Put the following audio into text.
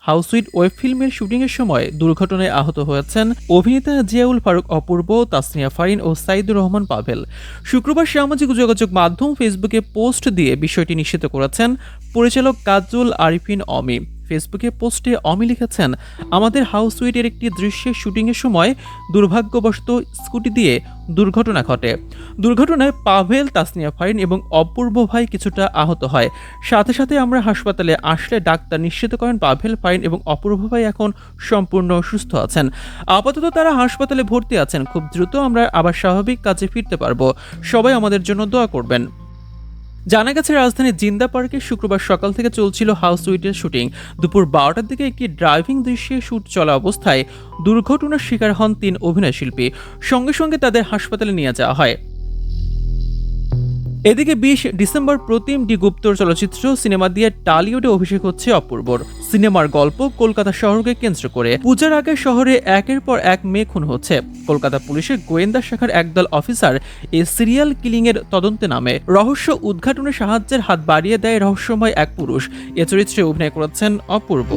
হাউসউইট web ফিল্মের শুটিংয়ের সময় দুর্ঘটনায় আহত হয়েছেন অভিনেতা জিয়াউল ফারুক অপূর্ব, তাসনিয়া ফারিন ও সাইদুর রহমান পাভেল। শুক্রবার সামাজিক যোগাযোগ মাধ্যম ফেসবুকে পোস্ট দিয়ে বিষয়টি নিশ্চিত করেছেন পরিচালক কাজল আরিফিন অমি। ফেসবুকে পোস্টে অমি লিখেছেন, আমাদের হাউসউইটের একটি দৃশ্যের শুটিংয়ের সময় দুর্ভাগ্যবশত স্কুটি দিয়ে দুর্ঘটনা ঘটে। দুর্ঘটনায় পাভেল, তাসনিয়া ফারিন এবং অপূর্ব ভাই কিছুটা আহত হয়। সাথে সাথে আমরা হাসপাতালে আসলে ডাক্তার নিশ্চিত করেন পাভেল, ফারিন এবং অপূর্ব ভাই এখন সম্পূর্ণ সুস্থ আছেন। আপাতত তারা হাসপাতালে ভর্তি আছেন। খুব দ্রুত আমরা আবার স্বাভাবিক কাজে ফিরতে পারবো। সবাই আমাদের জন্য দোয়া করবেন। জানা গেছে, রাজধানীর জিন্দা পার্কে শুক্রবার সকাল থেকে চলছিল হাউসউইটের শুটিং। দুপুর 12টার দিকে একটি ড্রাইভিং দৃশ্যে শুট চলা অবস্থায় দুর্ঘটনার শিকার হন 3 অভিনয়শিল্পী। সঙ্গে সঙ্গে তাদের হাসপাতালে নিয়ে যাওয়া হয়। এদিকে 20 ডিসেম্বর প্রতিম ডি গুপ্তর চলচ্চিত্র সিনেমা দিয়ে টালিউডে অভিষেক হচ্ছে অপূর্বর। সিনেমার গল্প কলকাতা শহরকে কেন্দ্র করে। পূজার আগে শহরে একের পর এক মেয়ে খুন হচ্ছে। কলকাতা পুলিশের গোয়েন্দা শাখার একদল অফিসার এই সিরিয়াল কিলিং এর তদন্তে নামে। রহস্য উদ্ঘাটনে সাহায্যের হাত বাড়িয়ে দেয় রহস্যময় এক পুরুষ। এ চরিত্রে অভিনয় করেছেন অপূর্ব।